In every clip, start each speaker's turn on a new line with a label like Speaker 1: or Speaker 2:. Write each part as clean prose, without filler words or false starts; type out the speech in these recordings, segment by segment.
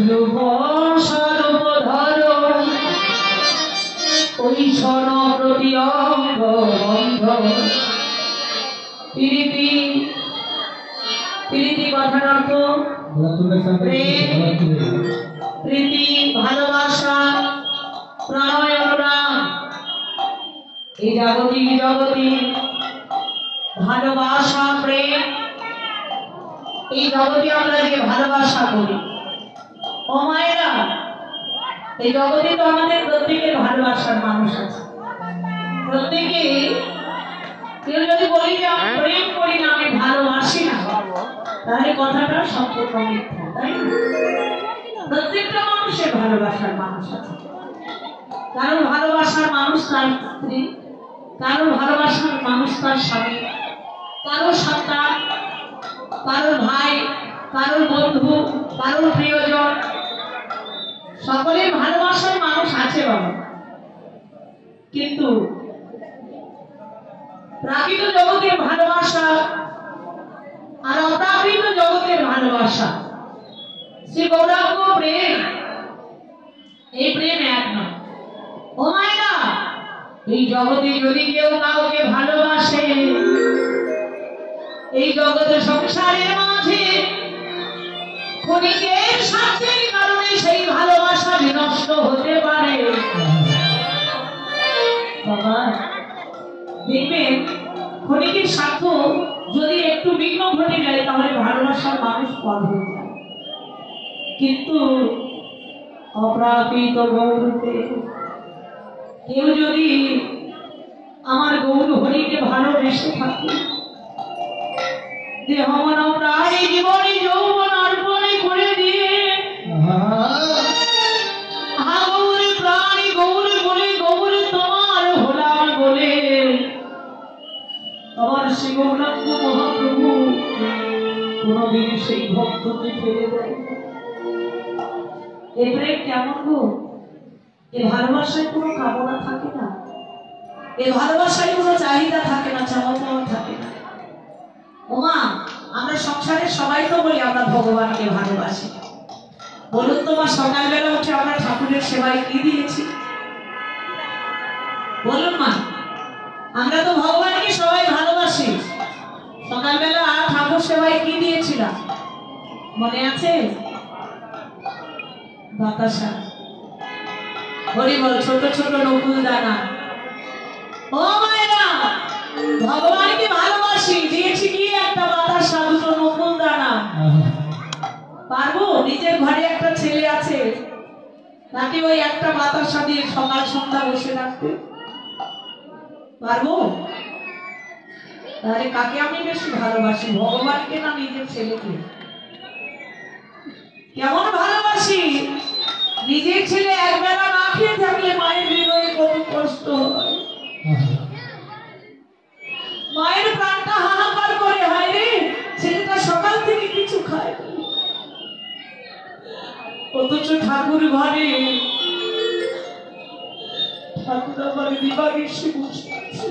Speaker 1: রূপ স্বরূপ ধর ওই স্বর প্রতি অঙ্গ বন্ধ প্রীতি প্রীতি কথার অর্থ প্রীতি ভালোবাসা প্রণয় অনুরাগ এই জাগতিক জগতে ভালোবাসা প্রেম এই জগতে আমরা যে ভালোবাসা করি ও মায়েরা এই জগতে তো আমাদের প্রত্যেকের ভালোবাসার মানুষ আছে প্রত্যেকে কেউ যদি বলি যে আমি প্রেম করি না আমি ভালোবাসি না তাহলে কথাটা সম্পূর্ণ মিথ্যা তাই না প্রত্যেকটা মানুষের ভালোবাসার মানুষ আছে কারণ ভালোবাসার মানুষ তার স্ত্রী কারো ভালোবাসার মানুষ তার স্বামী কারো সন্তান কারো ভাই কারো বন্ধু কারো প্রিয়জন সকলের ভালোবাসার মানুষ আছে বাবা কিন্তু প্রাকৃত জগতের ভালোবাসা আর অপ্রাকৃত জগতের ভালোবাসা শ্রী গৌরাঙ্গ প্রেম এই প্রেম এক নয় ও মায়েরা এই জগতে যদি কেউ কাউকে ভালোবাসে এই জগতে সংসারের মাঝে ক্ষণিকের স্বার্থের কারণে সেই ভালোবাসা বিনষ্ট হতে পারে বাবা দেখবেন ক্ষণিকের স্বার্থ যদি একটু বিঘ্ন ঘটে যায় তাহলে ভালোবাসার মানুষ পর হয়ে যায় কিন্তু অপ্রাকৃত গৌরতে কেউ যদি আমার গৌর হরিকে ভালোবেসে থাকে দেহ মন প্রাণী জীবনী যৌবন অর্পণে করে দিয়ে গৌর প্রাণী গৌর বলে গৌর তোমার হলাম বলে আমার শ্রী গৌরাঙ্গ মহাপ্রভু কোনদিন সেই ভক্তকে ফেলে দেয় এ প্রেম কেমন গো এ ভালোবাসায় কোনো কামনা থাকে না এ ভালোবাসায় কোনো চাহিদা থাকে না চাওয়া পাওয়া থাকে না ওমা আমরা সংসারের সবাই তো বলি আমরা ভগবানকে ভালোবাসি বলুন তো মা সকালবেলা উঠে আমরা ঠাকুরের সেবায় কি দিয়েছি বলুন মা আমরা তো ভগবানকে সবাই ভালোবাসি সকালবেলা ঠাকুর সেবায় কি দিয়েছিলাম মনে আছে বাতাসা হরি বল ছোট ছোট নকুল দানা ও মায়েরা ভগবানকে ভালোবাসি দিয়েছি কি একটা বাতাসা দুটো নকুল দানা পারবো নিজের ঘরে একটা ছেলে আছে তাকে ওই একটা বাতাসা দিয়ে সকাল সন্ধ্যা বসে রাখতে পারবো তাহলে কাকে আমি বেশি ভালোবাসি ভগবানকে না নিজের ছেলেকে কেমন ভালোবাসি নিজের ছেলে একবেলা না খেয়ে থাকলে মায়ের হৃদয়ে কত কষ্ট হয় মায়ের প্রাণটা হাহাকার করে হয় রে ছেলেটা সকাল থেকে কিছু খায় অথচ ঠাকুর ঘরে ঠাকুর আমার দিবাগেশে বসে আছে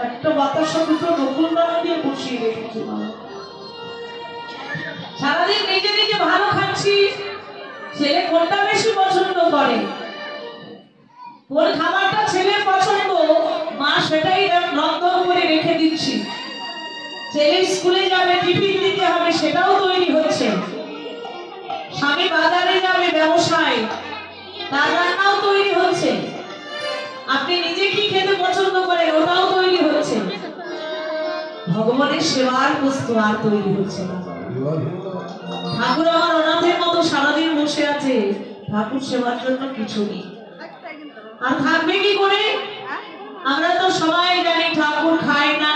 Speaker 1: একটা বাতাসা দুটো নকুল দানা দিয়ে বসিয়ে রেখেছে মা সারাদিন নিজে নিজে ভালো খাচ্ছি ছেলে কোনটা বেশি পছন্দ করে কোন খাবারটা ছেলের পছন্দ মা সেটাই রন্ধন করে রেখে দিচ্ছি ছেলে স্কুলে যাবে টিফিন দিতে হবে সেটাও তৈরি হচ্ছে স্বামী বাজারে যাবে ব্যবসায় তার রান্নাও তৈরি হচ্ছে আপনি নিজে কি খেতে পছন্দ করেন ওটাও তৈরি হচ্ছে ভগবানের সেবার বস্তু আর তৈরি হচ্ছে না ঠাকুর আমার অনাথের মতো সারাদিন বসে আছে ঠাকুর সেবার জন্য কিছু নেই আর থাকবে কি করে আমরা তো সবাই জানি ঠাকুর খায় না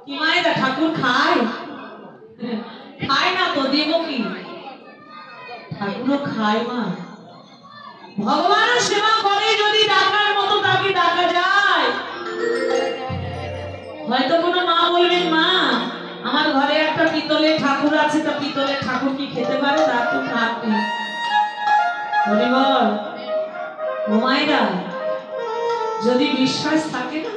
Speaker 1: কি মায়েরা ঠাকুর খায় খায় না তো দেব কি ঠাকুরও খায় মা ভগবানের সেবা করে যদি ডাকার মতো তাকে ডাকা যায় হয়তো কোনো মা বলবেন মা আমার ঘরে একটা পিতলের ঠাকুর আছে তা পিতলের ঠাকুর কি খেতে পারে তার তো থাকে বলি বল ও মায়েরা যদি বিশ্বাস থাকে না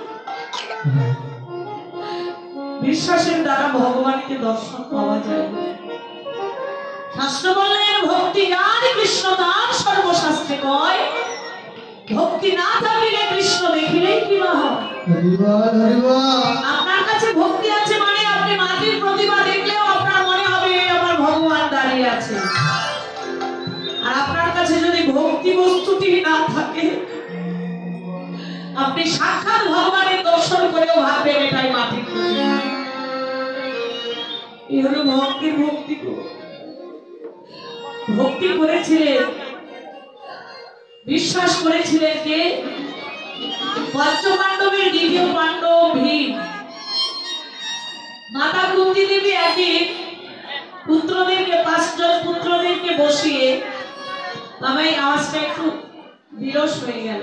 Speaker 1: বিশ্বাসের দ্বারা ভগবানকে দর্শন পাওয়া যায় শাস্ত্র বললেন ভক্তি যার কৃষ্ণ তার সর্বশাস্ত্রে কয়, ভক্তি না থাকিলে কৃষ্ণ দেখিলেই কি বা হয়। আপনার কাছে ভক্তি আছে মানে আপনি মাটির প্রতিমা দেখলেও আপনার মনে হবে আমার ভগবান দাঁড়িয়ে আছে। আর আপনার কাছে যদি ভক্তি বস্তুটি না থাকে, আপনি সাক্ষাৎ ভগবানের দর্শন করেও ভাববেন এটাই মাটির প্রতিমা। এই হলো ভক্তির ভক্তি। ভক্তি করেছিলেন, বিশ্বাস করেছিলেন কে? পঞ্চপাণ্ডবের দ্বিতীয় পাণ্ডব ভীম। মাতা কুন্তি দেবী একদিন পুত্রদেরকে 5 জন পুত্রদেরকে বসিয়ে, বাবাই আওয়াজটা একটু বিরস হয়ে গেল,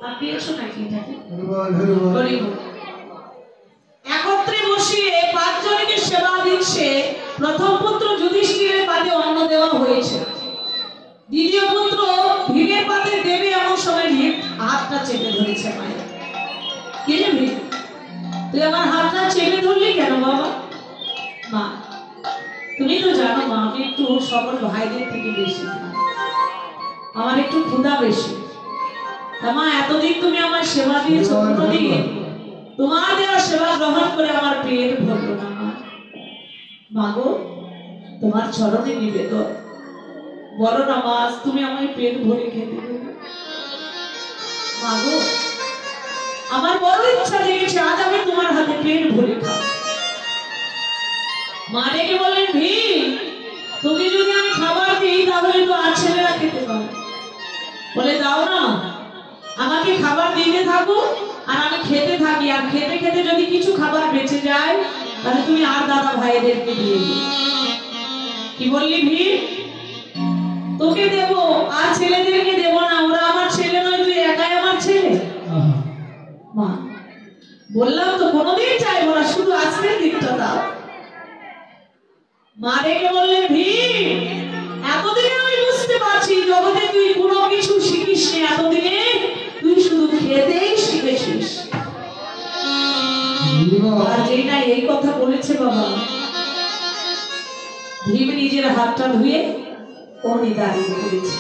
Speaker 1: আপনি এসো নাকি এটাকে একত্রে বসিয়ে 5 জনকে সেবা দিচ্ছে। প্রথম পুত্র যুধিষ্ঠিরের পাতে অন্ন দেওয়া হয়েছে, দ্বিতীয় পুত্র ভীমের পাতে দেবে এমন সময় ভীম হাতটা চেপে ধরেছে মায়ের। কে রে ভীম, তুই আমার হাতটা চেপে ধরলি কেন বাবা? মা তুমি তো জানো মা, আমি একটু সকল ভাইদের থেকে বেশি, আমার একটু ক্ষুধা বেশি। মা এতদিন তুমি আমার সেবা দিয়েছো, কোনোদিন তোমার দেওয়া সেবা গ্রহণ করে আমার পেট ভরলো না। মা গো, তোমার চরণে নিবেদন, বলো না মা তুমি আমায় পেট ভরে খেতে দেবে। মা গো, আমার বড় ইচ্ছা জেগেছে, আজ আমি তোমার হাতে পেট ভরে খাবো। মা ডেকে বললেন ভীম, তোকে যদি আমি খাবার দিই তাহলে তো আর ছেলেরা খেতে পাবে। বলে দাও না মা, আমাকে খাবার দিতে থাকো আর আমি খেতে থাকি, আর খেতে খেতে যদি কিছু খাবার বেঁচে যায় তাহলে তুমি আর দাদা ভাইদেরকে দিয়ে দিও। কি বললি ভীম? তোকে দেব আর ছেলেদেরকে দেব না, ওরা আমার ছেলে নয়, তুই একাই আমার ছেলে। মা বললাম তো কোনোদিন চাইবো না, শুধু আজকের দিনটা দাও। মা ডেকে বললেন ভীম, এতদিনে আমি বুঝতে পারছি জগতে তুই কোনো কিছু শিখিস নি, এতদিনে তুই শুধু খেতেই শিখেছিস। আর যেই না এই কথা বলেছে বাবা, ভীম নিজের হাতটা ধুয়ে অনি দাঁড়িয়ে পড়েছে।